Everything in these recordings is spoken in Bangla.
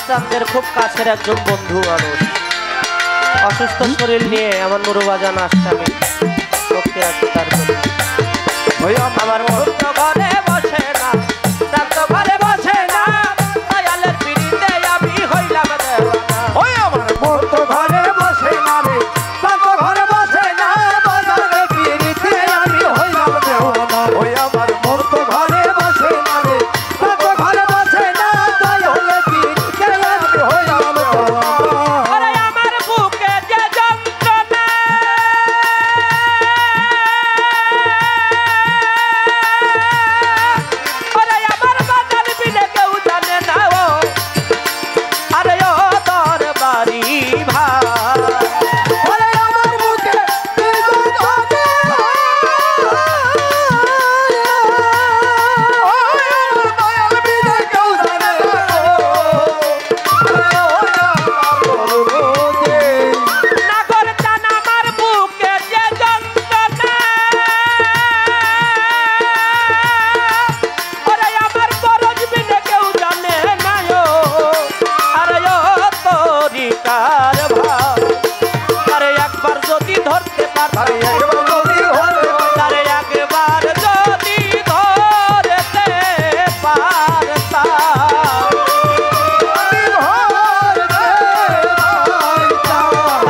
চাঁদের খুব কাছের একজন বন্ধু মানুষ, অসুস্থ শরীর নিয়ে আমার নুরুবাজান আসছে, আমি ভক্তি আছি তার জন্য। আমার মুহূর্ত ঘরে বসে না, প্রান্ত ঘরে বসে না, দয়ালের পিড়িতে আমি হইলাম দেওয়ানা। ওই আমার মুহূর্ত ঘরে বসে না রে, প্রান্ত ঘরে বসে না, দয়ালের পিড়িতে আমি হইলাম দেওয়ানা। ওই আমার মুহূর্ত ঘরে বসে না রে, প্রান্ত ঘরে বসে না, দয়ালের পিড়িতে আমি হইলাম দেওয়ানা। ওরে আমার বুকে যে যন্ত্রণা, ওরে আমার বাজার বিলে কেউ জানে না, ও আরে ও দরবারি ভাই। ওরে আমার বুকে যে যন্ত্রণা, ওই আমার দয়াল বিনে কেউ জানে না গো। ওরে ওই আমার দরদে। নাগর টান আমার বুকে যে যন্ত্রণা, ওরে আমার বরজ বিনে কেউ জানে না, ও আরে ও তরিকার ভাই। আরে একবার যদি ধরতে পারতাম, আরে একবার যদি হলে আরে একবার যদি ধরতে পারতাম,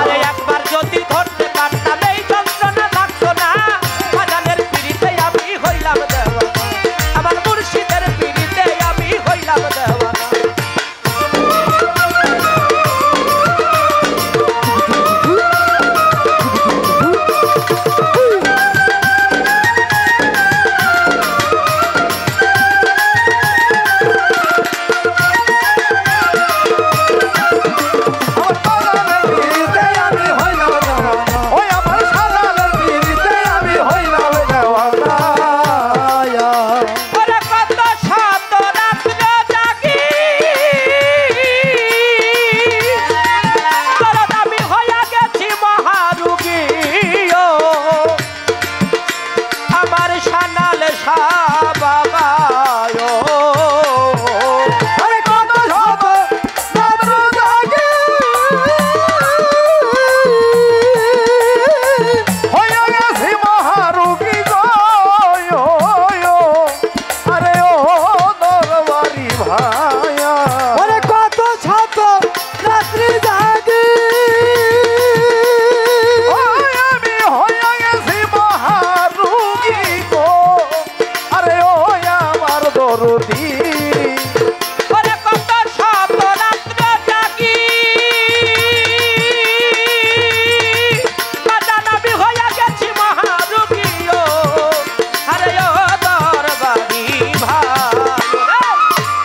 আরে একবার যদি ধরতে পারতাম, এই যন্ত্রণা থাকতো না। বাজানের পিড়িতে আমি হইলাম দেওয়ানা, আমার মুর্শিদের পিড়িতে আমি হইলাম দেওয়ানা। আমার বাগানের পিড়িতে আমি হইলাম দেওয়ানা। ওই আমার সালালের পিড়িতে আমি হইলাম দেওয়ানা। ওরে কত শত রাত্র জাগি, দরদ আমি হইয়া গেছি মহারুগী, ও আমার সানাল শাহ বাবা, ও আরে কত শত রাত্র জাগি, হইয়া গেছি মহারোগী গো। আরে ও দরবারি ভাইয়া, ওরে কত শত রাত্রি জাগি, আমি হইয়া গেছি মহারোগী গো। আরে ও আমার দরদি। ওরে কত শত রাত্র জাগি, বাজান আমি হইয়া গেছি মহারুগী, ও আরে ও দরবারি ভাই।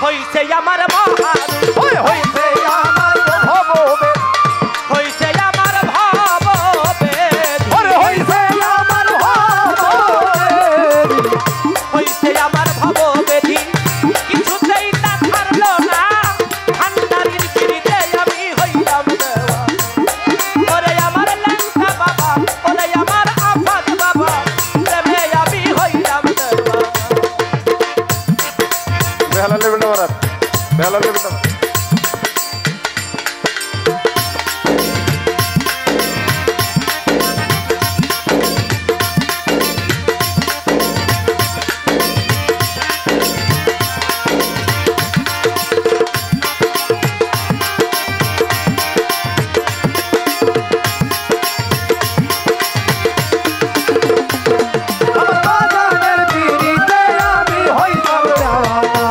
হইছে আমার মহারুগী, ওই হইছে আমার ভববে, হইছে আমার ভববেদী, ওরে হইছে আমার ভববে। হইছে আমার ভববেদী, কিছুতেই তা ছাড়লো না। ভান্ডারির পিড়িতে আমি হইলাম দেওয়ানা। ওরে আমার ল্যাংটা বাবা, ওরে আমার আফাদ বাবা, প্রেমে আমি হইলাম দেওয়ানা। বেলা লেবে না মারাত, বেলা লেবে না। আমার বাগানের পিড়িতে আমি হইলাম দেওয়ানা।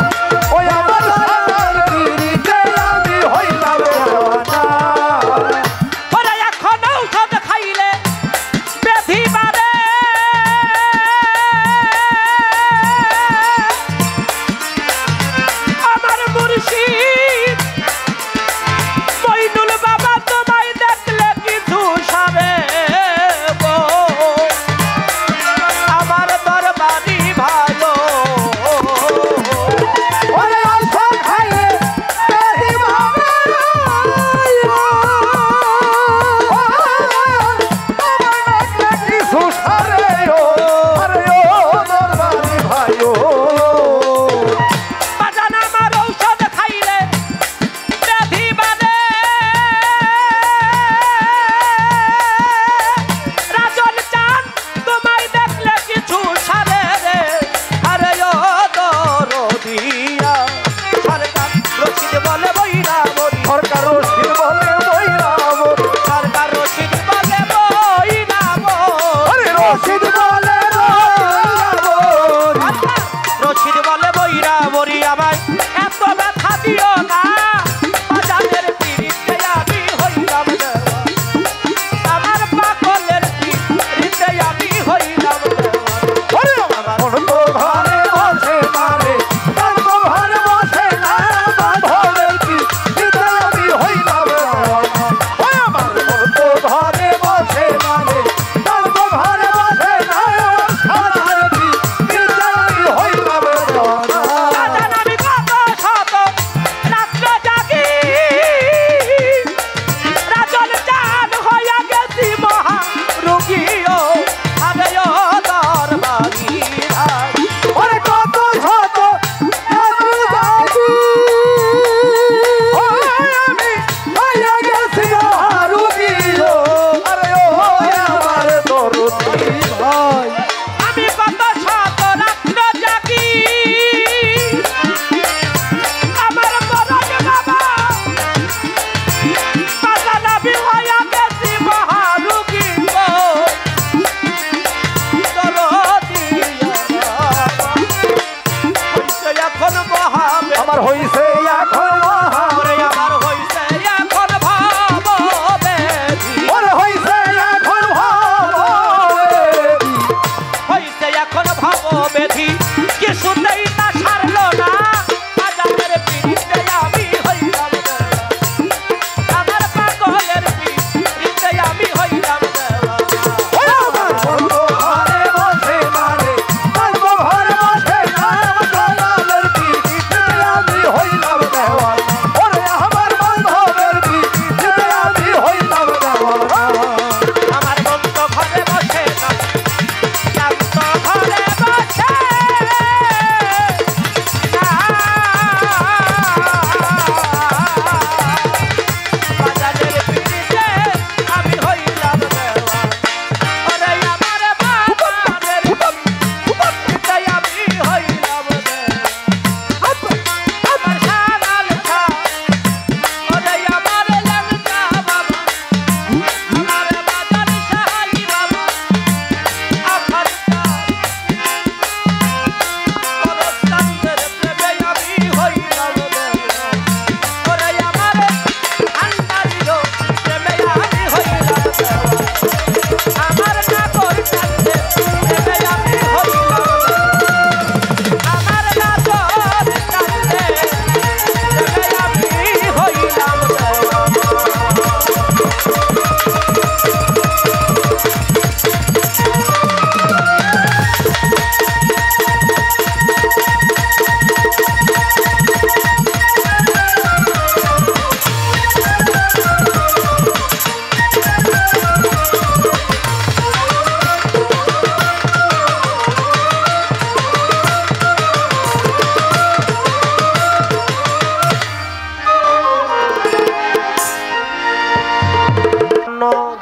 ওই আমার সালালের পিড়িতে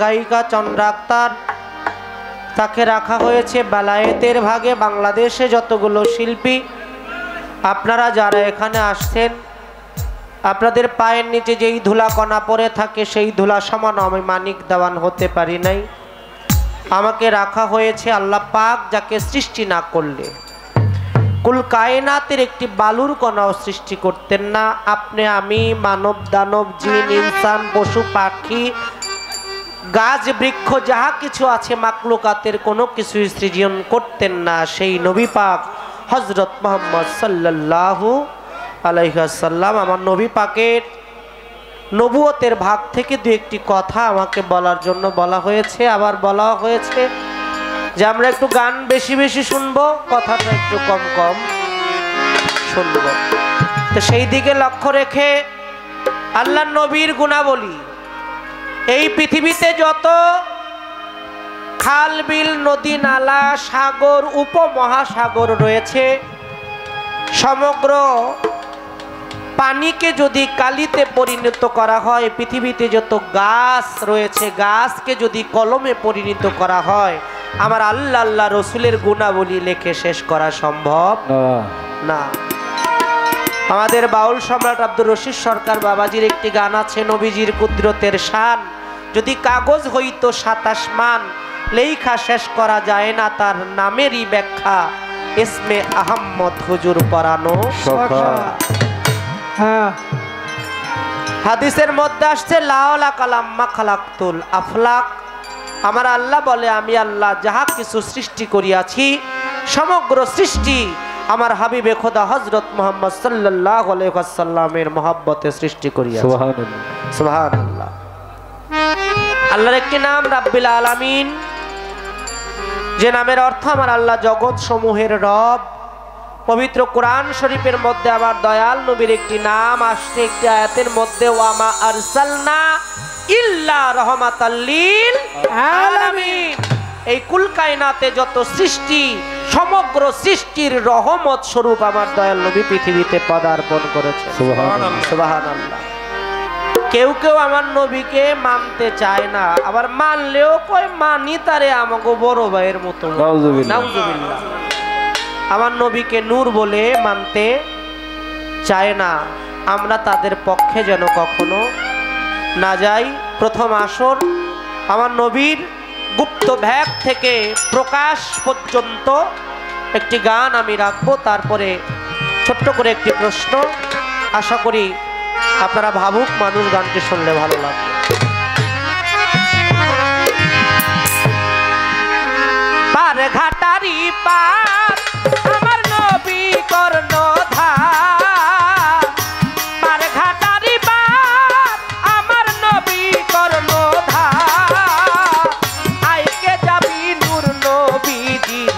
গায়িকা চন্দ্রা আক্তার, তাকে রাখা হয়েছে বেলায়েতের ভাগে। বাংলাদেশে যতগুলো শিল্পী আপনারা যারা এখানে আসছেন, আপনাদের পায়ের নিচে যেই ধুলা কণা পড়ে থাকে সেই ধুলা সমান আমি মানিক দেওয়ান হতে পারি নাই। আমাকে রাখা হয়েছে আল্লাহ পাক যাকে সৃষ্টি না করলে কুল কায়নাতের একটি বালুর কণাও সৃষ্টি করতেন না। আপনি আমি মানব দানব জিন ইনসান পশু পাখি গাছ বৃক্ষ যাহা কিছু আছে মাকলুকাতের কোনো কিছু সৃজন করতেন না সেই নবী পাক হযরত মুহাম্মদ সাল্লাল্লাহু আলাইহি ওয়াসাল্লাম। আমার নবী পাকের নবুয়তের ভাগ থেকে দু একটি কথা আমাকে বলার জন্য বলা হয়েছে। আবার বলা হয়েছে যে আমরা একটু গান বেশি বেশি শুনবো, কথাটা একটু কম কম শুনবো। তো সেই দিকে লক্ষ্য রেখে আল্লাহর নবীর গুণাবলী, এই পৃথিবীতে যত খাল বিল নদী নালা সাগর উপমহাসাগর রয়েছে, সমগ্র পানিকে যদি কালিতে পরিণত করা হয়, পৃথিবীতে যত গাছ রয়েছে গাছকে যদি কলমে পরিণত করা হয়, আমার আল্লাহ আল্লাহ রসুলের গুণাবলী লেখে শেষ করা সম্ভব না। আমাদের বাউল সম্রাট আব্দুর রশিদ সরকার বাবাজির একটি গান আছে, নবীজির কুদরতের শান যদি কাগজ হইতো 27 মান, লেখা শেষ করা যায় না তার নামেরই ব্যাখ্যা, ইসমে আহম্মদ হুজুর পরানো। হাদিসের মধ্যে আসছে লাওলা কালাম্মা খালাকতুল আফলাক, আমার আল্লাহ বলে আমি আল্লাহ যাহা কিছু সৃষ্টি করিয়াছি সমগ্র সৃষ্টি আমার হাবিবে খোদা হযরত মুহাম্মদ সাল্লাল্লাহু আলাইহি ওয়াসাল্লামের মহব্বতে সৃষ্টি করিয়াছি। সুবহানাল্লাহ সুবহানাল্লাহ। আল্লাহর একটি নাম রাব্বিল আলামিন, যে নামের অর্থ আমার আল্লাহ জগৎ সমূহের রব। পবিত্র কোরআন শরীফের মধ্যে আমার দয়াল নবীর একটি নাম আসছে একটি আয়াতের মধ্যে, ওয়ামা আরসালনা ইল্লা রাহমাতাল লিল আলামিন। এই কুল কায়নাতে যত সৃষ্টি সমগ্র সৃষ্টির রহমত স্বরূপ আমার দয়াল নবী পৃথিবীতে পদার্পণ করেছে। সুবহানাল্লাহ সুবহানাল্লাহ। কেউ কেউ আমার নবীকে মানতে চায় না, আবার মানলেও কয় মানি তারে আমাকে বড় ভাইয়ের মতো। নাউজুবিল্লাহ। আমার নবীকে নূর বলে মানতে চায় না, আমরা তাদের পক্ষে যেন কখনো না যাই। প্রথম আসর আমার নবীর গুপ্ত ভ্যাগ থেকে প্রকাশ পর্যন্ত একটি গান আমি রাখবো, তারপরে ছোট্ট করে একটি প্রশ্ন। আশা করি আপনারা ভাবুক মানুষ গানটি শুনলে ভালো লাগবে। পার ঘাটারি পার আমার নবী কর্ণধার, পার ঘাটারি পার আমার নবী কর্ণধার, আইকে যাবি নূর নবীজির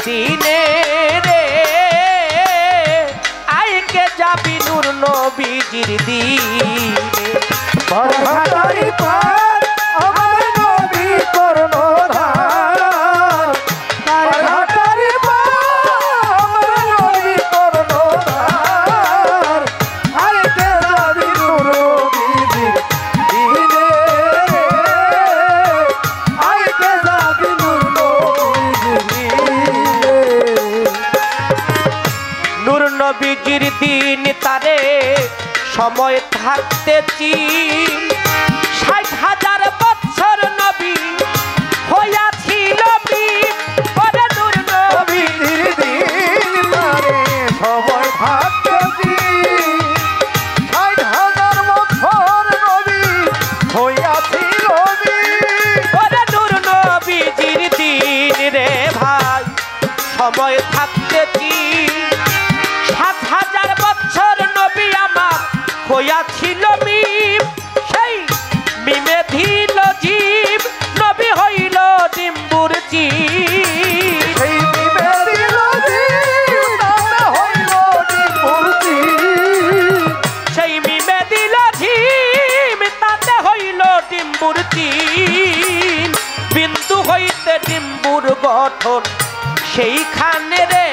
দিনে রে, আইকে যাবি নূর নবীজির দিনে। পার ঘাটারি পার আমার নবী কর্ণধার, পার ঘাটারি পার আমার নবী কর্ণধার, আইকে যাবি নূর নবীজির দিনে, আইকে যাবি নূর নবীজির দিনে। নূর নবীজির দিন তারে সময় থাকতে চিন, 60,000 বছর নবী হইয়াছিল বীর, ওরে নূর নবীজির দিন তারে সময় থাকতে চিন, 60,000 বছর নবী হইয়াছিল বীর, ওরে নূর নবীজির দিন রে ভাই সময় থাকতে চিন, 7,000 বছর নবী আমার হইয়াছিল মিম, সেই মিমে ধিল জীব নবী হইল ডিম্বুর জীব, সেই মিমে দিল জীব তাতে হইল ডিম্বুর জীব, সেই মিমে দিল জীব তাতে হইল ডিম্বুর জীব, বিন্দু হইতে ডিম্বুর গঠন সেইখানে রে,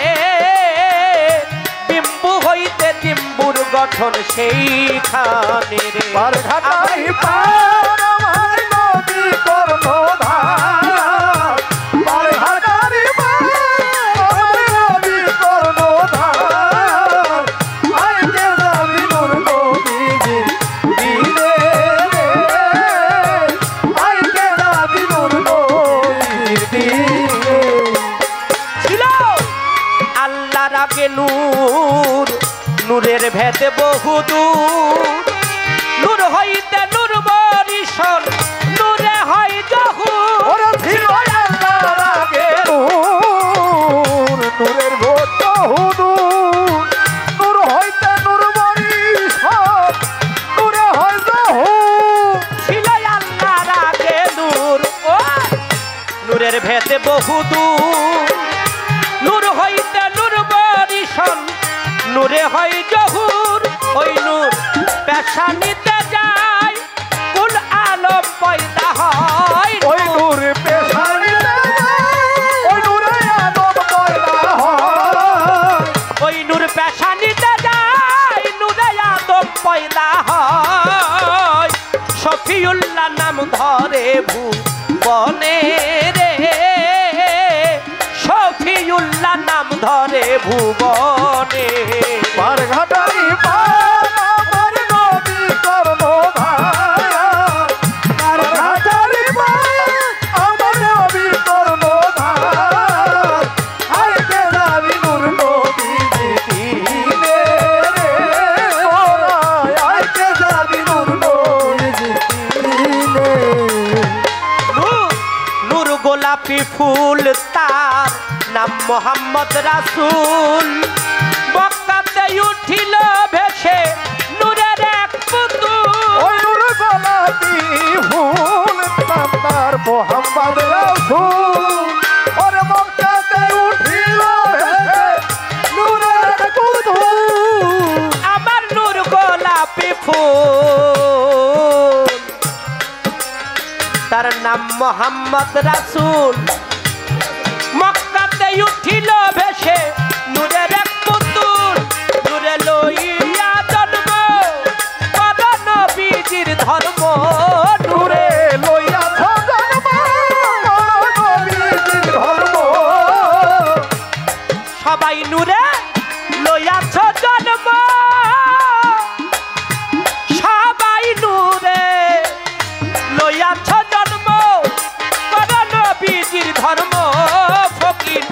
বিম্বু হইতে ডিম্বুর গঠন সেইখানে রে। পার ঘাটারি পার আমার নবী কর্ণ নূর নূরের ভেদে বহুদূর নূর হইতে নূর বরিশন নূরে হয় জহুর ওরে ছিল আল্লাহর আগে নূর নূরের ভেদ বহুদূর নূর হইতে নূর বরিশন নূরে হয় জহুর ছিল আল্লাহর আগে নূর ও নূরের ভেদে বহুদূর নূর হইতে নূর বরিশন নূরে হয় জহুর ওই নূর পেশানিতে যায় কুল আলম পয়দা হয় ওই নূর পেশানিতে ওই নূরে আদম পয়দা হয় ওই নূর পেশানিতে যায় নূরে আদম পয়দা হয় শফিউল্লাহ নাম ধরে ভুবনে রে শফিউল্লাহ নাম ধরে ভুবনে পার ঘাটারি পার আমার নবী কর্ণধার পার ঘাটারি পার আমার নবী কর্ণধার আইতে যাবি নূর নবী জিতিনে রে আইতে যাবি নূর নবী জিতিনে নূর নূর গোলাপি ফুল তার নাম মোহাম্মদ রাসূল মক্কাতে উঠিল ভেসে নূরের এক পুতুল ওই নূর গোলাপি ফুল নাম মোহাম্মদ রাসূল ওরে মক্কাতে উঠিল ভেসে নূরের পুতুল আমার নূর গোলাপি ফুল তার নাম মোহাম্মদ রাসূল মক্কাতে উঠিল ভেসে নূরের এক পুতুল নূরে লইয়া জন্ম কর নবীজির ধর্ম নূরে লইয়া জন্ম নবীজির ধর্ম সবাই নূরে লইয়াছ জন্ম সবাই নূরে লইয়াছ জন্ম কর নবীজির ধর্ম ফকির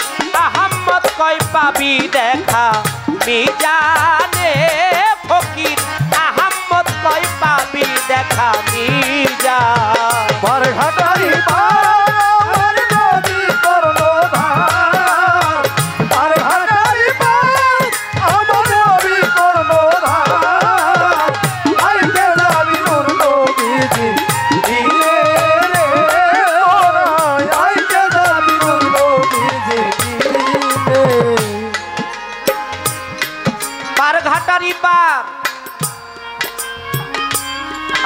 আহম্মদ কয় পাবি দেখা মিজানে ফকির আহম্মদ কয় পাবি দেখা মিজান পার ঘাটারি পার আমার নবী কর্ণধার পার ঘাটারি পার আমার নবী কর্ণধার আইতে যাবি নূর নবী জিতিনে রে আইতে যাবি নূর নবী জিতিনে পার ঘাটারি পার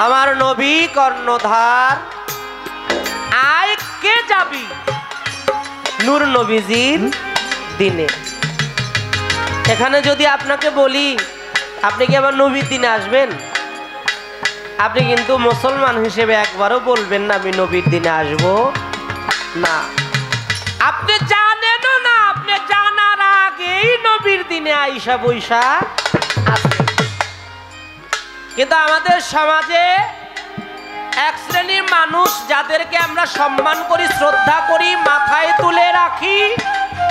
আমার নবী কর্ণধার আয় কে যাবি নূর নবীজির দিনে এখানে যদি আপনাকে বলি আপনি কি আমার নবীর দিনে আসবেন আপনি কিন্তু মুসলমান হিসেবে একবারও বলবেন না আমি নবীর দিনে আসব না আপনি জানেনও না আপনি জানার আগেই নবীর দিনে আইসা বৈশা আসবেন কিন্তু আমাদের সমাজে এক শ্রেণীর মানুষ যাদেরকে আমরা সম্মান করি শ্রদ্ধা করি মাথায় তুলে রাখি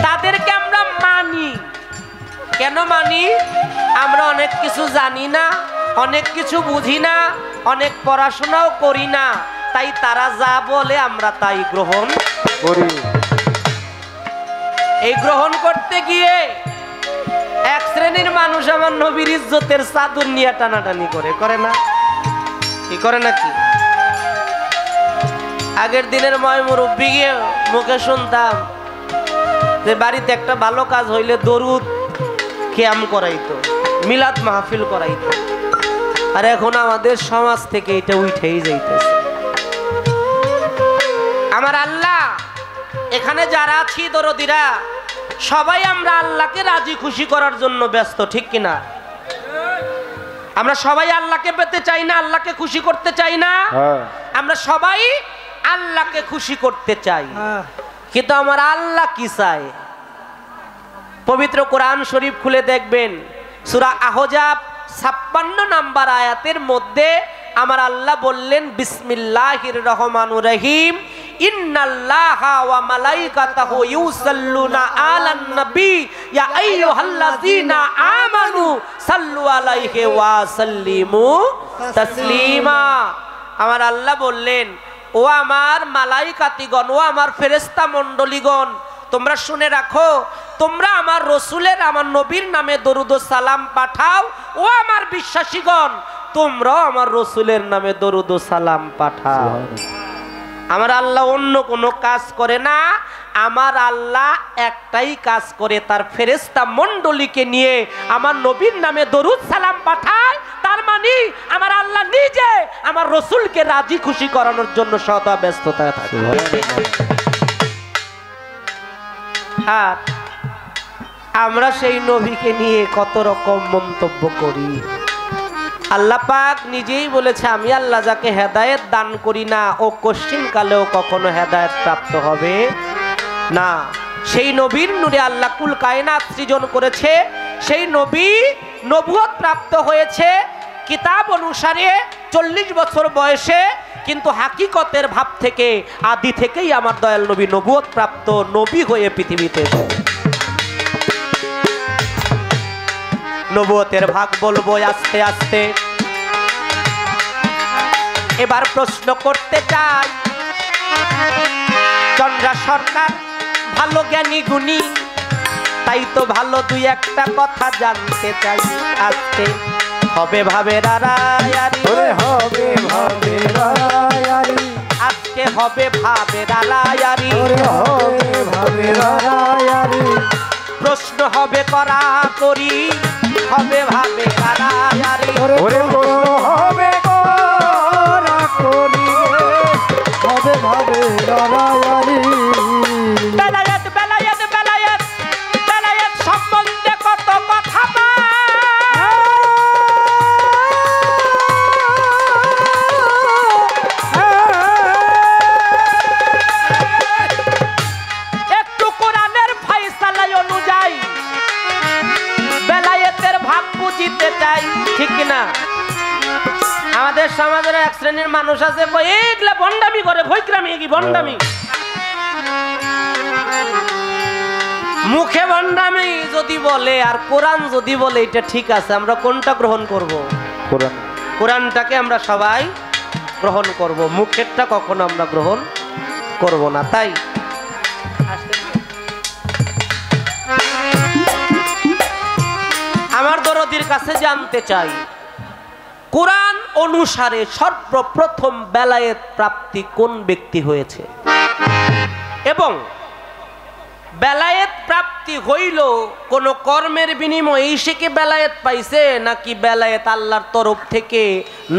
তাদেরকে আমরা মানি কেন মানি আমরা অনেক কিছু জানি না অনেক কিছু বুঝি না অনেক পড়াশোনাও করি না তাই তারা যা বলে আমরা তাই গ্রহণ করি এই গ্রহণ করতে গিয়ে এক শ্রেণীর মানুষ আমার নবীর ইজ্জতের চাদর নিয়ে টানাটানি করে না কি করে নাকি আগের দিনের ময় মুরব্বী গিয়ে মুখে শুনতাম যে বাড়িতে একটা ভালো কাজ হইলে দরুদ কিয়াম করাইতো মিলাদ মাহফিল করাইতো আর এখন আমাদের সমাজ থেকে এটা উঠেই যাইতেছে আমার আল্লাহ এখানে যারা আছি দরদিরা সবাই আমরা আল্লাহকে রাজি খুশি করার জন্য ব্যস্ত ঠিক কিনা আমরা সবাই আল্লাহকে পেতে চাই না আল্লাহকে খুশি করতে চাই না আমরা সবাই আল্লাহকে খুশি করতে চাই কিন্তু আমার আল্লাহ কি চায় পবিত্র কোরআন শরীফ খুলে দেখবেন সূরা আহজাব 56 নম্বর আয়াতের মধ্যে আমার আল্লাহ বললেন বিসমিল্লাহির রহমানুর রহিম ইন্নাল্লাহা ওয়া মালাইকাতাহু ইউসাল্লুনা আলান নবী ইয়া আইয়ুহাল্লাযীনা আমানু সাল্লু আলাইহি ওয়া সাল্লিমু তাসলিমা। আমার আল্লাহ বললেন, ও আমার মালাইকাতিগণ, ও আমার ফেরেশতা মণ্ডলীগণ, তোমরা শুনে রাখো, তোমরা আমার রসুলের, আমার নবীর নামে দরুদ ও সালাম পাঠাও। ও আমার বিশ্বাসীগণ, তোমরাও আমার রসুলের নামে দরুদ ও সালাম পাঠাও। আমার আল্লাহ অন্য কোনো কাজ করে না, আমার আল্লাহ একটাই কাজ করে, তার ফেরেশতা মণ্ডলীকে নিয়ে আমার নবীর নামে দরুদ সালাম পাঠায়। তার মানে আমার আল্লাহ নিজে আমার রসুলকে রাজি খুশি করানোর জন্য সদা ব্যস্ততায় থাকে। আর আমরা সেই নবীকে নিয়ে কত রকম মন্তব্য করি। আল্লাহ পাক নিজেই বলেছে, আমি আল্লাহ যাকে হেদায়েত দান করি না ও কশ্চিন কালেও কখনো হেদায়েত প্রাপ্ত হবে না। সেই নবীর নূরে আল্লাহ কুল কায়নাত সৃজন করেছে। সেই নবী নবুয়ত প্রাপ্ত হয়েছে কিতাব অনুসারে 40 বছর বয়সে, কিন্তু হাকিকতের ভাব থেকে আদি থেকেই আমার দয়াল নবী নবুয়ত প্রাপ্ত নবী হয়ে পৃথিবীতে। নবুয়তের ভাগ বলবো আস্তে আস্তে। এবার প্রশ্ন করতে চাই, চন্দ্রা সরকার ভালো জ্ঞানী গুণী, তাই তো ভালো দুই একটা কথা জানতে চাই। আজকে হবে ভাবের আড়ায়ারি, হবে ভাবের আড়ায়ারি, আজকে হবে ভাবের আড়ায়ারি, হবে ভাবের আড়ায়ারি, প্রশ্ন হবে করা করি, হবে ভাবের আড়ায়ারি, ওরে হবে করা করি, হবে ভাবের আড়ায়ারি। বেলায়েত বেলায়েত বেলায়েত বেলায়েত সম্বন্ধে কত কথা একটু কোরআনের ফায়সালা অনুযায়ী বেলায়েতের ভাগ বুঝিতে চাই, ঠিক কিনা? আমাদের সমাজের এক শ্রেণীর মানুষ আছে, এগুলা ভণ্ডামি করে, ভৈক্রামি কি ভণ্ডামি, মুখে ভণ্ডামি যদি বলে আর কোরআন যদি বলে এটা ঠিক আছে, আমরা কোনটা গ্রহণ করব? কোরআন। কোরআনটাকে আমরা সবাই গ্রহণ করব, মুখেরটা কখনো আমরা গ্রহণ করব না। তাই আমার দরদির কাছে জানতে চাই, কোরআন অনুসারে সর্বপ্রথম বেলায়েত প্রাপ্তি কোন ব্যক্তি হয়েছে, এবং বেলায়েত প্রাপ্তি হইল কোন কর্মের বিনিময়ে সে কি বেলায়েত পাইছে, নাকি বেলায়েত আল্লাহর তরফ থেকে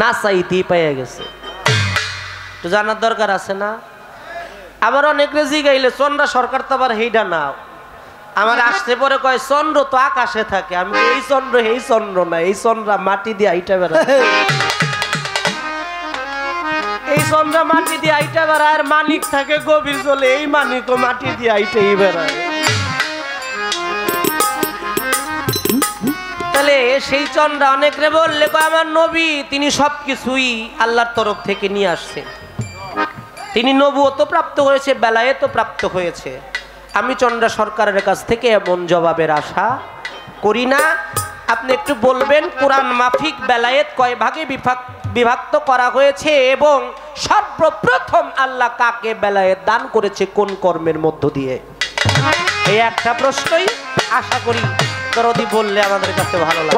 না চাইতেই পেয়ে গেছে? তো জানার দরকার আছে না? আবার অনেক রেজি গাইলে চন্দ্রা সরকার তো আবার হেইডা না, আমার আসতে পরে কয় চন্দ্র তো আকাশে থাকে। আমি এই চন্দ্র এই চন্দ্র না, এই চন্দ্রা মাটি দিয়ে আইটা বেড়ায়, এই চন্দ্রা মাটি দিয়ে আইটা বেড়ায়, আর মানিক থাকে গভীর জলে, এই মানিকও মাটি দিয়ে আইটাই বেড়ায়। তাহলে সেই চন্দ্রা অনেকরে বললে আমার নবী তিনি সবকিছুই আল্লাহর তরফ থেকে নিয়ে আসছে, তিনি নবুয়ত প্রাপ্ত হয়েছে, বেলায়েত প্রাপ্ত হয়েছে। আমি চন্দ্রা সরকারের কাছ থেকে এমন জবাবের আশা করি না। আপনি একটু বলবেন কোরআন মাফিক বেলায়েত কয় ভাগে বিভক্ত করা হয়েছে, এবং সর্বপ্রথম আল্লাহ কাকে বেলায়েত দান করেছে কোন কর্মের মধ্য দিয়ে? এই একটা প্রশ্নই আশা করি দরদি বললে আমাদের কাছে ভালো লাগে।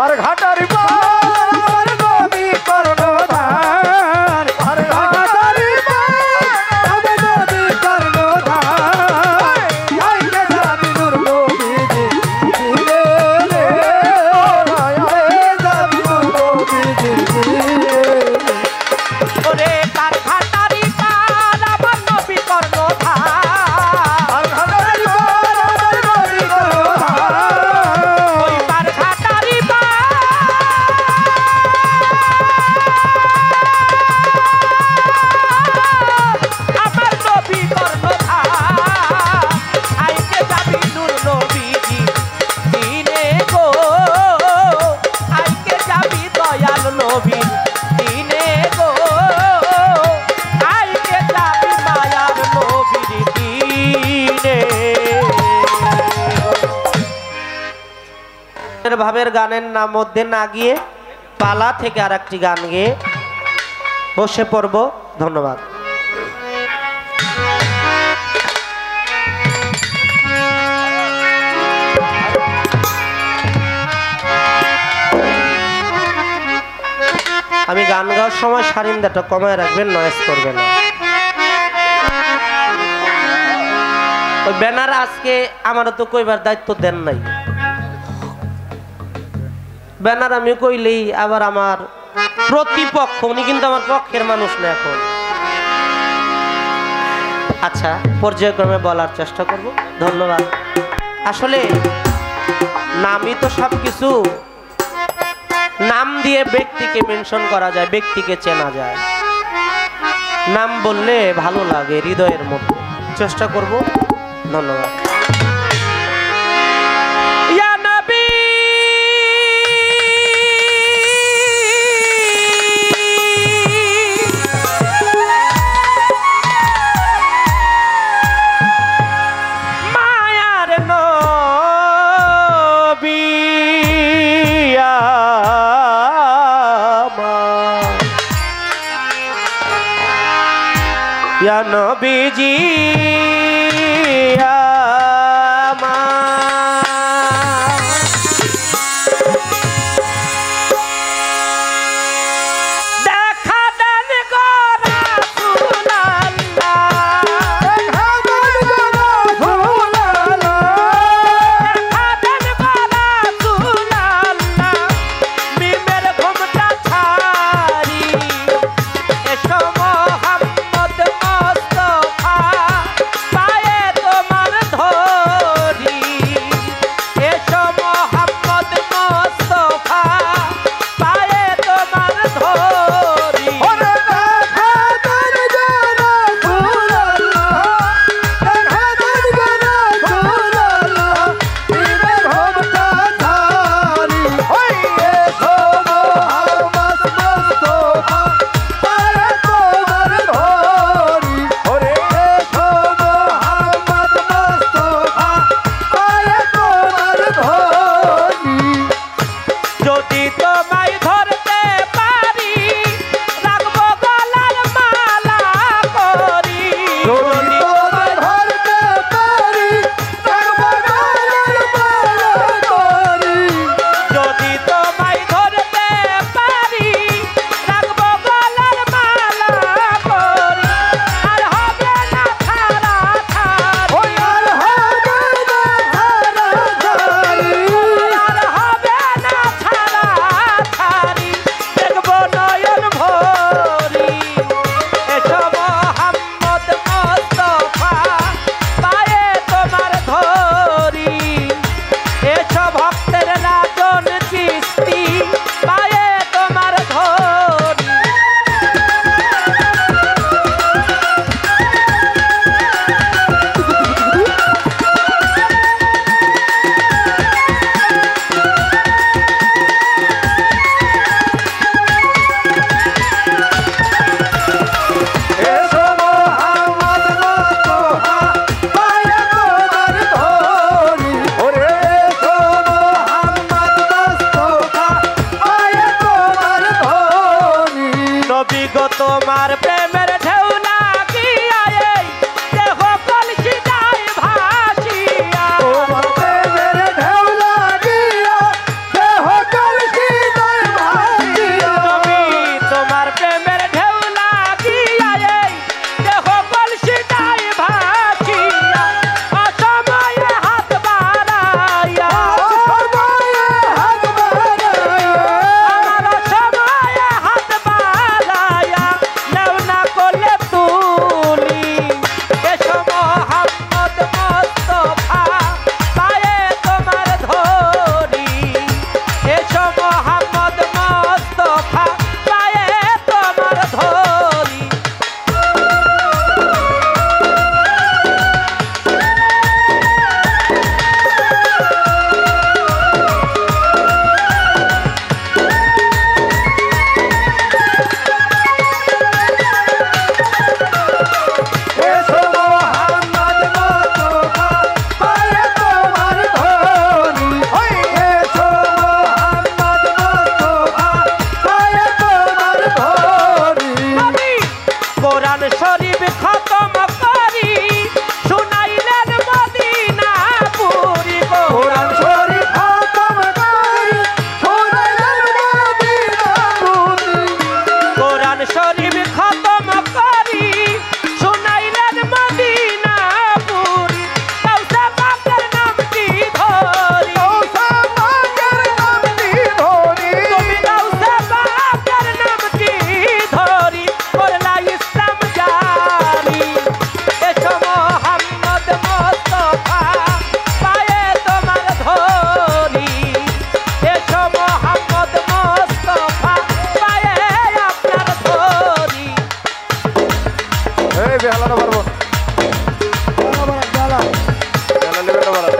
ভাবের গানের নাম মধ্যে না গিয়ে পালা থেকে আর একটি গান গেয়ে বসে পড়ব। ধন্যবাদ। আমি গান গাওয়ার সময় সারিন্দাটা কমায় রাখবেন, নয়েজ করবেন না। ওই ব্যানার আজকে আমারও তো কইবার দায়িত্ব দেন নাই। ব্যানার আমি কইলেই আবার আমার প্রতিপক্ষ, উনি কিন্তু আমার পক্ষের মানুষ না এখন। আচ্ছা, পর্যায়ক্রমে বলার চেষ্টা করব। ধন্যবাদ। আসলে নামই তো সব কিছু, নাম দিয়ে ব্যক্তিকে মেনশন করা যায়, ব্যক্তিকে চেনা যায়। নাম বললে ভালো লাগে হৃদয়ের মধ্যে। চেষ্টা করব। ধন্যবাদ। ইয়া নবী মায়ার নবী ইয়া নবীজি তোমার প্রেমের ঢেউ লাগিয়া এই দেহ কলসি যায় ভাসিয়া, তোমার প্রেমের ঢেউ লাগিয়া দেহ কলসি যায় ভাসিয়া। তুমি তোমার প্রেমের ঢেউ লাগিয়া এই দেহ কলসি যায় ভাসিয়া, অসময়ে হাত বাড়াইয়া, অসময়ে হাত বাড়াইয়া, আমার অসময়ে হাত বাড়াইয়া, নেও না করলে বেহালানো পারবো বেহালা নেবে না বাড়া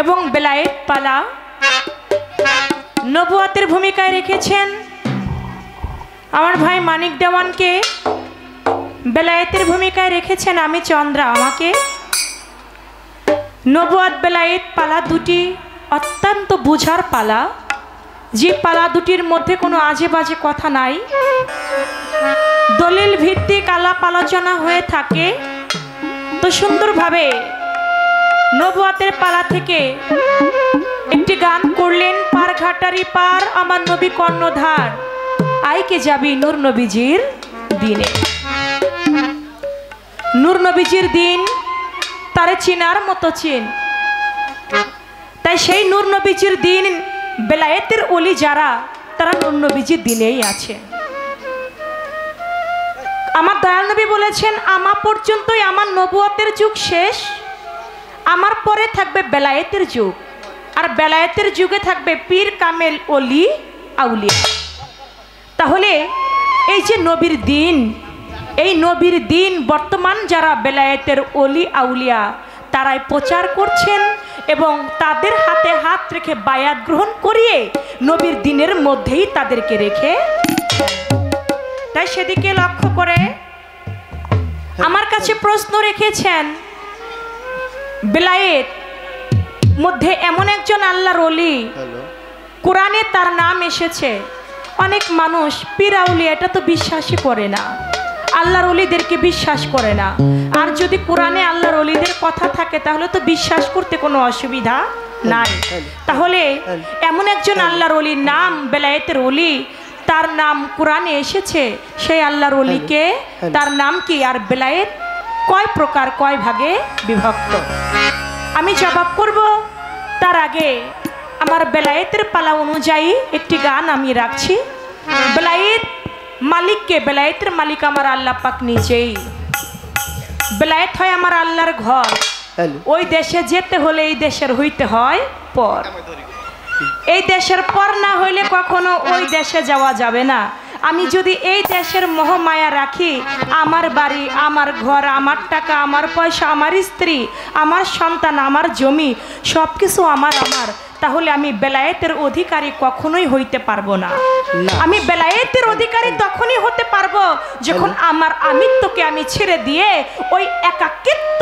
এবং বেলায়েত পালা নবুয়াতের ভূমিকায় রেখেছেন আমার ভাই মানিক দেওয়ানকে, বেলায়েতের ভূমিকায় রেখেছেন আমি চন্দ্রা আমাকে। নবুয়াত বেলায়েত পালা দুটি অত্যন্ত বুঝার পালা, যে পালা দুটির মধ্যে কোনো আজে বাজে কথা নাই, দলিল ভিত্তিক আলাপ আলোচনা হয়ে থাকে। তো সুন্দরভাবে নবুয়াতের পালা থেকে একটি গান করলেন, পার ঘাটারি পার আমার নবী কর্ণধার, আইকে যাবি নূর নবীজির দিনে। নূর নবীজির দিন তারে চিনার মতো চিন, তাই সেই নূর নবীজির দিন বেলায়েতের ওলি যারা, তারা নূর নবীজির দিনেই আছে। আমার দয়াল নবী বলেছেন, আমার পর্যন্তই আমার নবুয়তের যুগ শেষ, আমার পরে থাকবে বেলায়েতের যুগ, আর বেলায়েতের যুগে থাকবে পীর কামেল ওলি আউলিয়া। তাহলে এই যে নবীর দিন, এই নবীর দিন বর্তমান যারা বেলায়েতের ওলি আউলিয়া তারাই প্রচার করছেন এবং তাদের হাতে হাত রেখে বায়াত গ্রহণ করিয়ে নবীর দিনের মধ্যেই তাদেরকে রেখে, তাই সেদিকে লক্ষ্য করে আমার কাছে প্রশ্ন রেখেছেন, বেলায়েত মধ্যে এমন একজন আল্লাহর ওলি, কোরআনে তার নাম এসেছে, অনেক মানুষ পীর আউলিয়া এটা তো বিশ্বাসই করে না, আল্লাহর ওলিদেরকে বিশ্বাস করে না। আর যদি কোরআনে আল্লাহর ওলিদের কথা থাকে তাহলে তো বিশ্বাস করতে কোনো অসুবিধা নাই। তাহলে এমন একজন আল্লাহর ওলির নাম বেলায়েতের ওলি, তার নাম কোরআনে এসেছে, সেই আল্লাহর ওলিকে তার নাম কি, আর বেলায়েত কয় প্রকার কয় ভাগে বিভক্ত, আমি জবাব করব। তার আগে আমার বেলায়েতের পালা অনুযায়ী একটি গান আমি রাখছি। বেলায়েত মালিককে, বেলায়েতের মালিক আমার আল্লাহ পাক নিজেই। বেলায়েত হয় আমার আল্লাহর ঘর, ওই দেশে যেতে হলে এই দেশের হইতে হয় পর। এই দেশের পর না হইলে কখনো ওই দেশে যাওয়া যাবে না। আমি যদি এই দেশের মোহমায়া রাখি, আমার বাড়ি, আমার ঘর, আমার টাকা, আমার পয়সা, আমার স্ত্রী, আমার সন্তান, আমার জমি, সব কিছু আমার, তাহলে আমি বেলায়েতের অধিকারী কখনোই হইতে পারবো না। আমি বেলায়েতের অধিকারী তখনই হতে পারবো যখন আমার আমিত্বকে আমি ছেড়ে দিয়ে ওই একাকিত্ব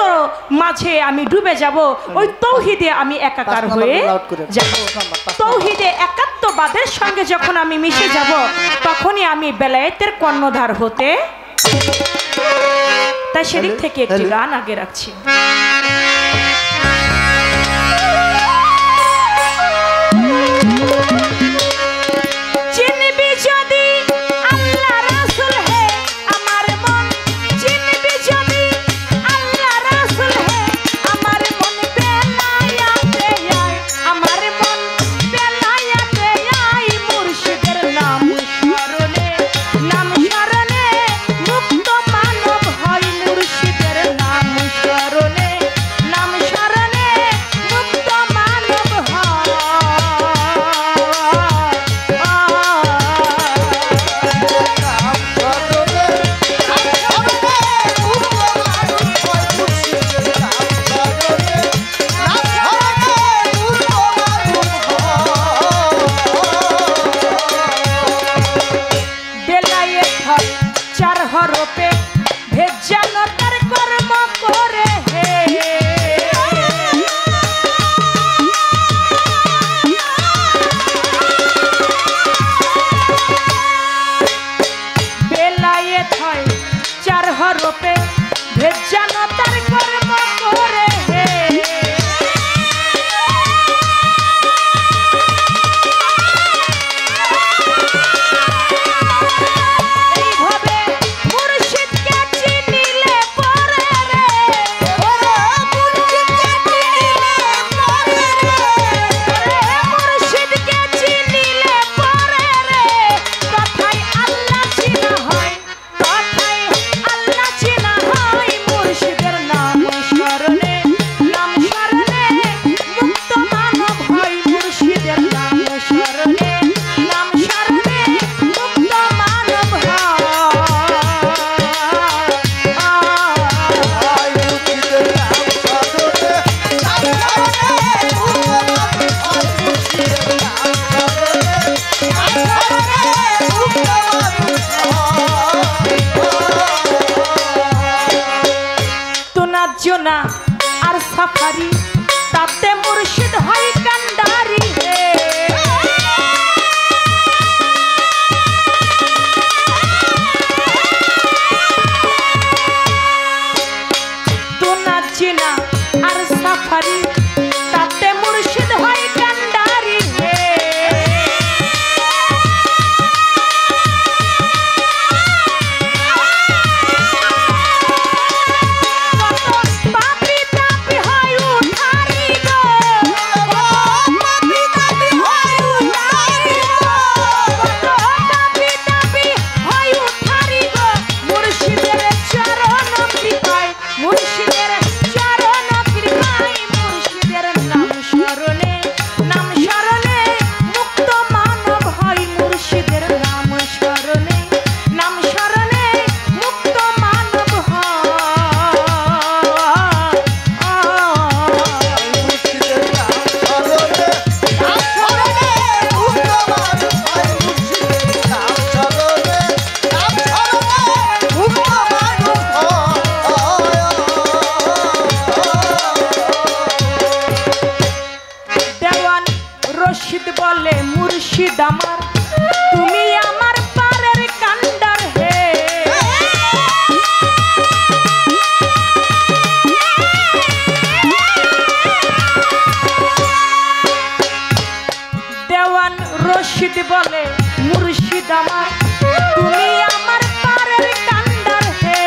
মাঝে আমি ডুবে যাব, ওই তৌহিদে আমি একাকার হয়ে যাব। তৌহিদে একাত্মবাদের সঙ্গে যখন আমি মিশে যাব, তখনই আমি বেলায়েতের কর্ণধার হতে। তাই সেদিক থেকে একটি গান আগে রাখছি। আর সাফারি তাতে মুর্শিদ হয় কান্ডারি হে। তো নাচিনা আর সাফারি তাতে মুর্শিদ হয় কান্ডারি হে। বলে মুর্শিদ আমার তুমি আমার পারের কান্ডার হে। দেওয়ান রশিদ বলে মুর্শিদ আমার তুমি আমার পারের কান্ডার হে।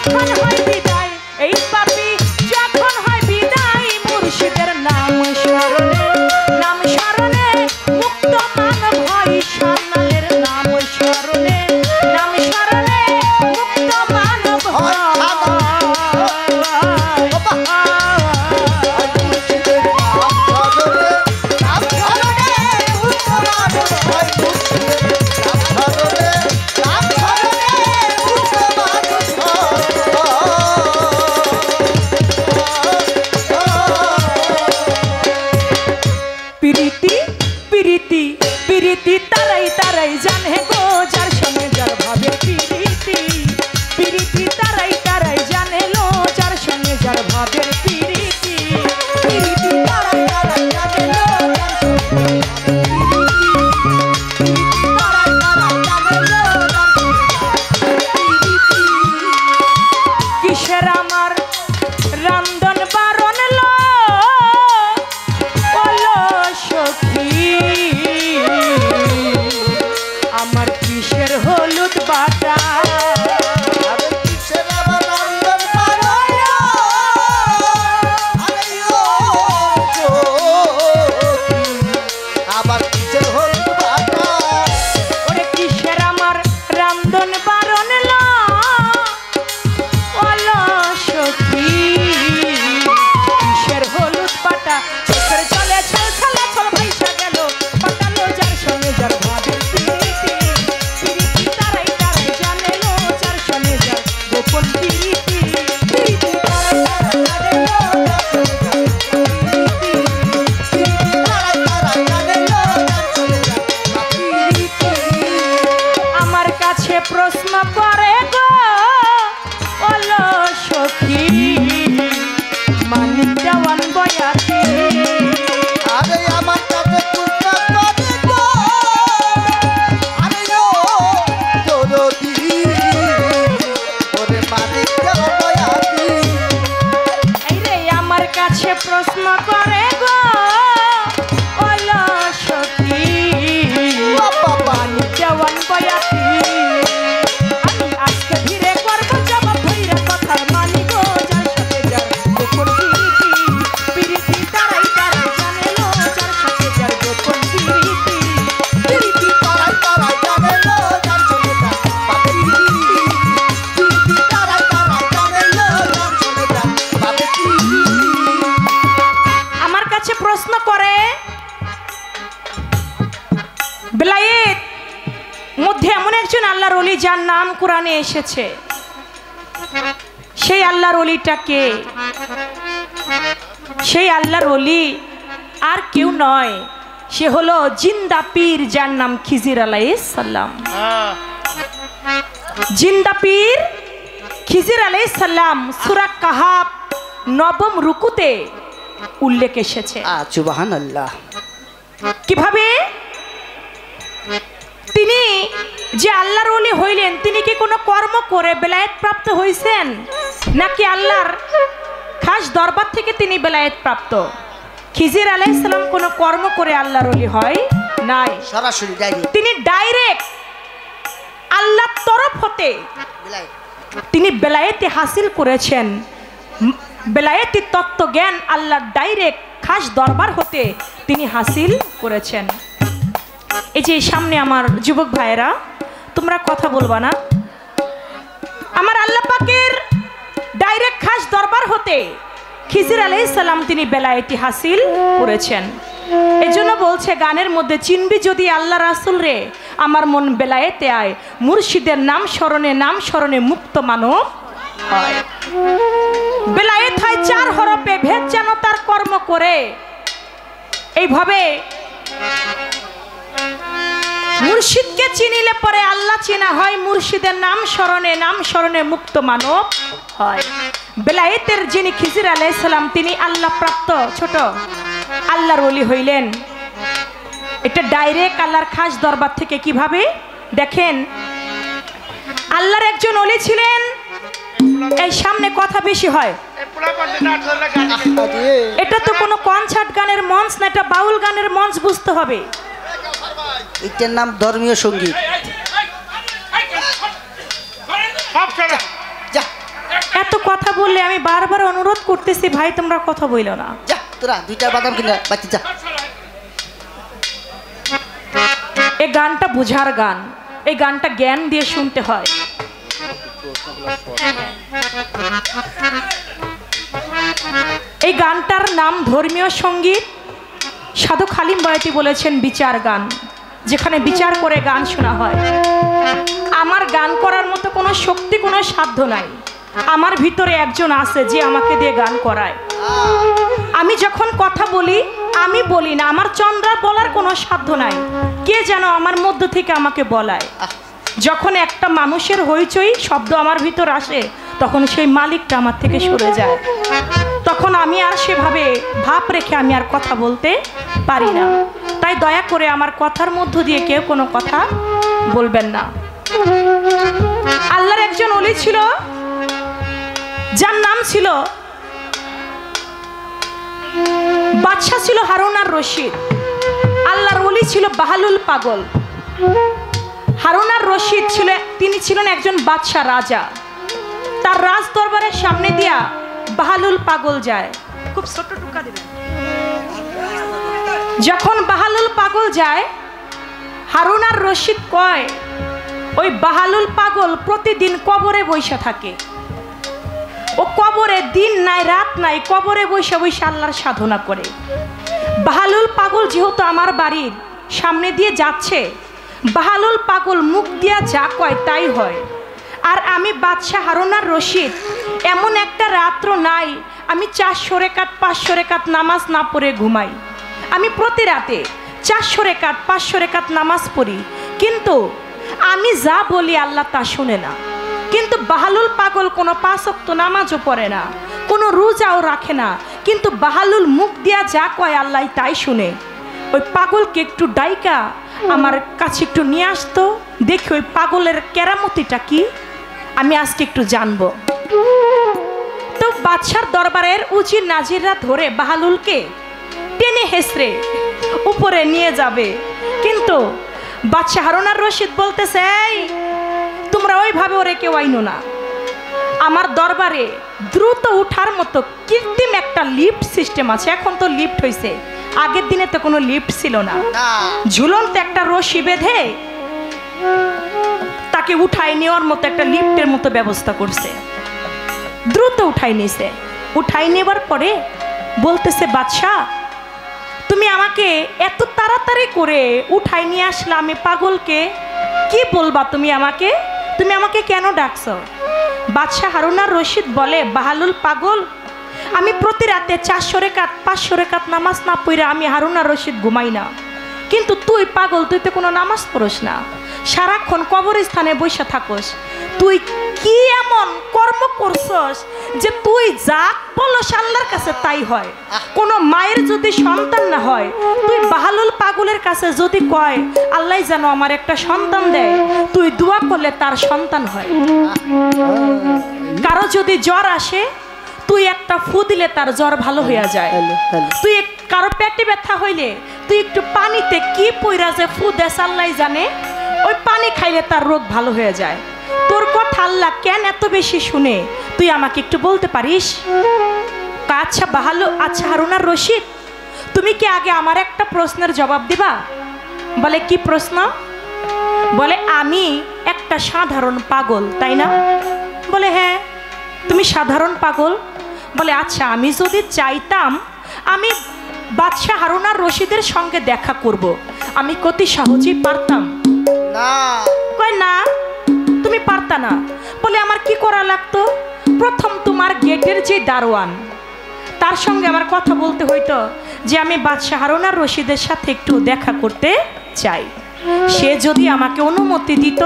যখন হয় বিদায়, এই পাপী যখন হয় বিদায়, মুর্শিদের নাম স্মরণে মুক্ত মানব হয়, সান্নালের নাম স্মরণে মুক্ত মানব হয়। প্রীতি তারাই তারাই জানে গো, যার সঙ্গে যার ভাবে প্রীতি। প্রীতি তারাই তারাই জানে লো, যার সঙ্গে যার ভাবের প্রীতি। প্রীতি তারাই তারাই জানে লো, কিসের আমার রান্ধন বারণ লো সখী, আমার কিসের হলুদ বাটা। ওরে কিসের আমার রান্ধন বারণ লো সখী, কিসের হলুদ বাটা। চোখের জলে ছল ছলে ছল ভাইসা গেল, পাটালো যার সঙ্গে যার ভাবের প্রীতি। প্রীতি তারাই তারাই জানে লো, যার সঙ্গে যার গোপন প্রীতি। প্রীতি তারাই তারাই জানে লো, যার সঙ্গে যার প্রীতি। প্রীতি তারাই তারাই জানে লো, যার সঙ্গে যার প্রীতি। আমার কাছে প্রশ্ন করে গো ওলো সখী, মানিক দেওয়ান বয়াতি। আরে আমার কাছে প্রশ্ন করে গো, আরে ও দরদি, ওরে মানিক দেওয়ান বয়াতি। এই রে আমার কাছে প্রশ্ন করে গো ওলো সখী, মানিক দেওয়ান বয়াতি। আমি আজকে ধীরে করব জবাব ধইরা কথার মানি গো, যার সাথে যার গোপন প্রীতি। প্রীতি তারাই তারাই জানে লো, যার সাথে যার গোপন প্রীতি। প্রীতি তারাই তারাই জানে লো, যার সঙ্গে যার ভাবের প্রীতি। প্রীতি তারাই তারাই জানে লো, যার সঙ্গে যার ভাবের প্রীতি। আমার কাছে প্রশ্ন করে বেলায়েত মধ্যে এমন একজন আল্লাহর ওলি যার নাম কোরআনে এসেছে, সেই আল্লাহর ওলিটাকে, সেই আল্লাহর ওলি আর কেউ নয়, সে হলো জিন্দা পীর, যার নাম খিজির আলাইহিস সালাম। জিন্দা পীর খিজির আলাইহিস সালাম সূরা কাহাফ 9 রুকুতে উল্লেখ এসেছে। সুবহানাল্লাহ। কিভাবে তিনি যে আল্লাহর ওলি হইলেন, তিনি কি কোনো কর্ম করে বেলায়েত প্রাপ্ত হইছেন, নাকি আল্লাহর খাস দরবার থেকে তিনি বেলায়েত প্রাপ্ত? খিজির আলাইহিস সালাম কোনো কর্ম করে আল্লাহর ওলি হয় নাই, সরাসরি ডাইরেক্ট তিনি ডাইরেক্ট আল্লাহর তরফ হতে তিনি বেলায়েতে হাসিল করেছেন। বেলায়েতি তত্ত্ব জ্ঞান আল্লাহর ডাইরেক্ট খাস দরবার হতে তিনি হাসিল করেছেন। এই যে সামনে আমার যুবক ভাইয়েরা, তোমরা কথা বলবা না, আমার আল্লাহ পাকের ডাইরেক্ট খাস দরবার হতে খিজির আলাইহিস সালাম তিনি বেলায়েতি হাসিল করেছেন। এজন্য বলছে গানের মধ্যে, চিনবি যদি আল্লাহ রাসূল রে, আমার মন বেলায়েতে আয়, মুর্শিদের নাম স্মরণে মুক্ত মানব হয়। বেলায়েত হয় 4 হরফে, ভেদ যেন তার কর্ম করে। এইভাবে মুর্শিদকে চিনিলে পরে আল্লাহ চিনা হয়, মুর্শিদের নাম স্মরণে মুক্ত মানব হয়। বেলায়েতের যিনি খিজির আলাইহিস সালাম, তিনি আল্লাহ প্রাপ্ত ছোট আল্লাহর ওলি হইলেন। এটা ডাইরেক্ট আল্লাহর খাস দরবার থেকে। কিভাবে দেখেন, আল্লাহর একজন ওলি ছিলেন, এই সামনে কথা বেশি হয়, এটা তো কোনো কনসার্ট গানের মঞ্চ না, এটা বাউল গানের মঞ্চ, বুঝতে হবে। এটার নাম ধর্মীয় সঙ্গীত। বললে আমি বারবার অনুরোধ করতেছি ভাই তোমরা কথা বইলো না। যা তোরা দুইটা বাদাম কিনে বাচ্চা যা। এই গানটা বুঝার গান, এই গানটা জ্ঞান দিয়ে শুনতে হয়। এই গানটার নাম ধর্মীয় সঙ্গীত। সাধু খালিম বয়াতি বলেছেন বিচার গান, যেখানে বিচার করে গান শোনা হয়। আমার গান করার মতো কোনো শক্তি, কোনো সাধ্য নাই। আমার ভিতরে একজন আছে যে আমাকে দিয়ে গান করায়। আমি যখন কথা বলি আমি বলি না, আমার চন্দ্রার বলার কোনো সাধ্য নাই, কে যেন আমার মধ্য থেকে আমাকে বলায়। যখন একটা মানুষের হইচই শব্দ আমার ভিতর আসে তখন সেই মালিকটা আমার থেকে সরে যায়। তখন আমি আর সেভাবে ভাব রেখে আমি আর কথা বলতে পারি না। তাই দয়া করে আমার কথার মধ্য দিয়ে কেউ কোনো কথা বলবেন না। আল্লাহর একজন ওলি ছিল যার নাম ছিল বাদশা, ছিল হারুন আর রশিদ। আল্লাহর ওলি ছিল বাহালুল পাগল। হারুন আর রশিদ ছিল, তিনি ছিলেন একজন বাদশা রাজা। তার রাজ দরবারের সামনে দিয়া বাহালুল পাগল যায়। খুব ছোট টুকা দিবেন। যখন বাহালুল পাগল যায় হারুন আর রশিদ কয় ওই বাহালুল পাগল প্রতিদিন কবরে বসে থাকে। ও কবরে দিন নাই রাত নাই কবরে বসে বসে আল্লাহর সাধনা করে। বাহালুল পাগল যেহেতু আমার বাড়ির সামনে দিয়ে যাচ্ছে, বাহালুল পাগল মুখ দিয়া যা কয় তাই হয়। আর আমি বাদশা হারুন আর রশিদ এমন একটা রাত্র নাই আমি 400 রেকাত 500 রেকাত নামাজ না পড়ে ঘুমাই। আমি প্রতি রাতে 400 রেকাত 500 রেকাত নামাজ পড়ি, কিন্তু আমি যা বলি আল্লাহ তা শুনে না। কিন্তু বাহালুল পাগল কোনো 5 ওয়াক্ত নামাজও পড়ে না, কোনো রোজাও রাখে না, কিন্তু বাহালুল মুখ দিয়া যা কয় আল্লাহ তাই শুনে। ওই পাগলকে একটু ডাইকা আমার কাছে একটু নিয়ে আসতো, দেখি ওই পাগলের কেরামতিটা কি, আমি আজকে একটু জানবো। তো বাদশার দরবারের উজির নাজিররা ধরে বাহালুলকে টেনে হেসড়ে উপরে নিয়ে যাবে, কিন্তু বাদশা হারুন আর রশিদ বলতেছে এই তোমরা ওইভাবে ওরে কেউ আইনো না। আমার দরবারে দ্রুত উঠার মতো কৃত্রিম একটা লিফট সিস্টেম আছে। এখন তো লিফট হয়েছে, আগের দিনে তো কোনো লিফট ছিল না। ঝুলন্ত একটা রশি বেঁধে তাকে উঠাই নেওয়ার মতো একটা লিফটের মতো ব্যবস্থা করছে। দ্রুত উঠাই নিছে। উঠাই নেবার পরে বলতেছে বাদশাহ তুমি আমাকে এত তাড়াতাড়ি করে উঠাই নিয়ে আসলে, আমি পাগলকে কি বলবা, তুমি আমাকে কেন ডাকছো? বাদশাহ হারুন আর রশিদ বলে বাহালুল পাগল, আমি প্রতি রাতে 400 রেকাত 500 রেকাত নামাজ না পড়ে আমি হারুন আর রশিদ ঘুমাই না, কিন্তু তুই পাগল, তুই তো কোনো নামাজ পড়স না, সারাক্ষণ কবরস্থানে বসে থাকস। তুই কি এমন কর্ম করছস যে তুই যা বলস আল্লাহর কাছে তাই হয়? কোনো মায়ের যদি সন্তান না হয়, তুই বাহালুল পাগলের কাছে যদি কয় আল্লাহ যেন আমার একটা সন্তান দেয়, তুই দোয়া করলে তার সন্তান হয়। কারো যদি জ্বর আসে তুই একটা ফু দিলে তার জ্বর ভালো হয়ে যায়। তুই কারো পেটে ব্যথা হইলে তুই একটু পানিতে কি পইরা যে ফু দেস আল্লাহ জানে, ওই পানি খাইলে তার রোগ ভালো হয়ে যায়। তোর কথা আল্লাহ কেন এত বেশি শুনে, তুই আমাকে একটু বলতে পারিস? আচ্ছা আচ্ছা হারুন আর রশিদ, তুমি কি আগে আমার একটা প্রশ্নের জবাব দিবা? বলে কি প্রশ্ন? বলে আমি একটা সাধারণ পাগল, তাই না? বলে হ্যাঁ তুমি সাধারণ পাগল। বলে আচ্ছা আমি যদি চাইতাম আমি বাদশাহ হারুন আর রশিদের সঙ্গে দেখা করব, আমি কতি সহজেই পারতাম? না। কয় না তুমি পারতা না। বলে আমার কি করা লাগতো? প্রথম তোমার গেটের যে দারোয়ান তার সঙ্গে আমার কথা বলতে হইতো যে আমি বাদশাহ হারুন আর রশিদের সাথে একটু দেখা করতে চাই। সে যদি আমাকে অনুমতি দিত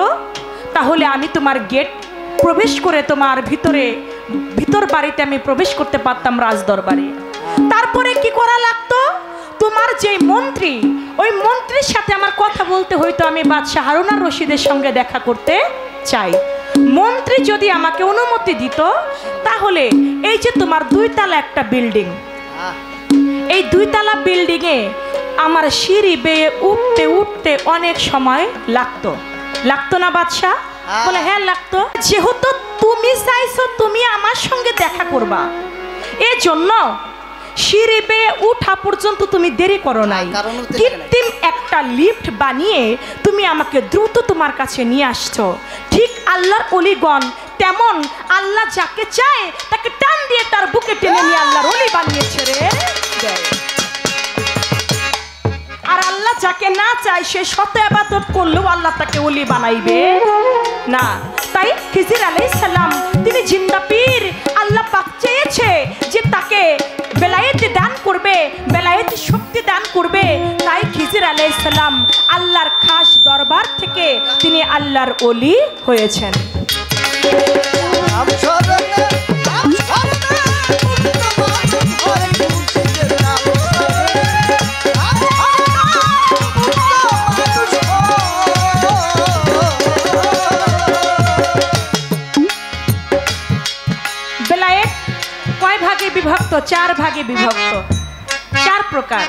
তাহলে আমি তোমার গেট প্রবেশ করে তোমার ভিতর বাড়িতে আমি প্রবেশ করতে পারতাম রাজদরবারে। তারপরে কি করা লাগতো? তোমার যে মন্ত্রী, ওই মন্ত্রীর সাথে আমার কথা বলতে হইতো আমি বাদশাহ হারুন আর রশিদের সঙ্গে দেখা করতে চাই। মন্ত্রী যদি আমাকে অনুমতি দিত তাহলে এই যে তোমার 2 তলা একটা বিল্ডিং, এই 2 তলা বিল্ডিংয়ে আমার সিঁড়ি বেয়ে উঠতে উঠতে অনেক সময় লাগতো না বাদশাহ? বলে হ্যাঁ লাগতো। যেহেতু তুমি চাইছো তুমি আমার সঙ্গে দেখা করবে, করবা। এই জন্য সিঁড়ি বেয়ে উঠা পর্যন্ত তুমি দেরি করো নাই, কৃত্রিম একটা লিফট বানিয়ে তুমি আমাকে দ্রুত তোমার কাছে নিয়ে আসছো। ঠিক আল্লাহর অলিগণ তেমন, আল্লাহ যাকে চায় তাকে টান দিয়ে তার বুকে টেনে নিয়ে আল্লাহর অলি বানিয়েছে রে। আর আল্লাহ যাকে না চায় সে শত ইবাদত করলেও আল্লাহ তাকে ওলি বানাইবে না। তাই খিজির আলাইহিস সালাম তিনি জিন্দা পীর, আল্লাহ পাক চেয়েছে যে তাকে বেলায়েত দান করবে, বেলায়েত শক্তি দান করবে। তাই খিজির আলাইহিস সালাম আল্লাহর খাস দরবার থেকে তিনি আল্লাহর ওলি হয়েছেন। বেলায়েত কয় ভাগে বিভক্ত? 4 ভাগে বিভক্ত, 4 প্রকার।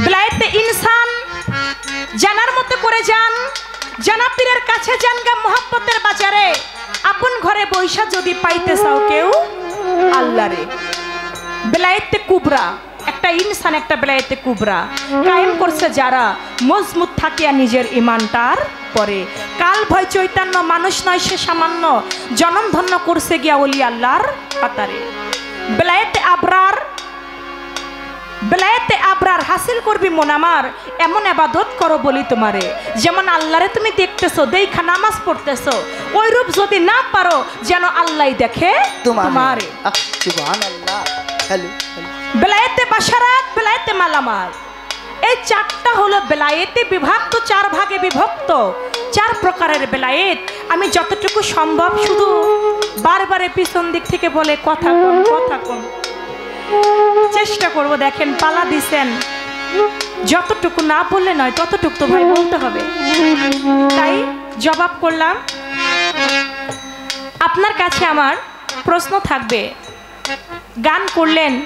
বেলায়েতে ইনসান জানার মতো করে যান, জানা পীরের কাছে যান গা মোহাব্বতের বাজারে, আপন ঘরে বৈশা যদি পাইতে চাও কেউ আল্লাহরে। বেলায়েতে কুবরা একটা ইনসান, একটা বেলায়েতে কুবরা কায়েম করছে যারা মজবুত থাকিয়া নিজের ইমানটার পরে। কাল ভয় চৈতন্য মানুষ নয় সে সামান্য, জনম ধন্য করছে গিয়া ওলি আল্লাহর কাতারে। বেলায়েতে আবরার, বেলায়েতে আবরার হাসিল করবি মন আমার, এমন ইবাদত করো বলি তোমারে, যেমন আল্লাহরে তুমি দেখতেছো, দেখা নামাজ পড়তেছো, ওই রূপ যদি না পারো যেন আল্লাহই দেখে তোমারে। সুবহানাল্লাহ। হ্যালো, বেলায়েতে বাশারাত, বেলায়েতে মালামাল, এই 4টা হলো বেলায়েতে বিভক্ত, 4 ভাগে বিভক্ত, 4 প্রকারের বেলায়েত। আমি যতটুকু সম্ভব শুধু বারবারে পিছন দিক থেকে বলে কথা কম, কথা কম চেষ্টা করব। দেখেন পালা দিছেন, যতটুকু না বললে নয় ততটুকু তো ভাই বলতে হবে, তাই জবাব করলাম। আপনার কাছে আমার প্রশ্ন থাকবে, গান করলেন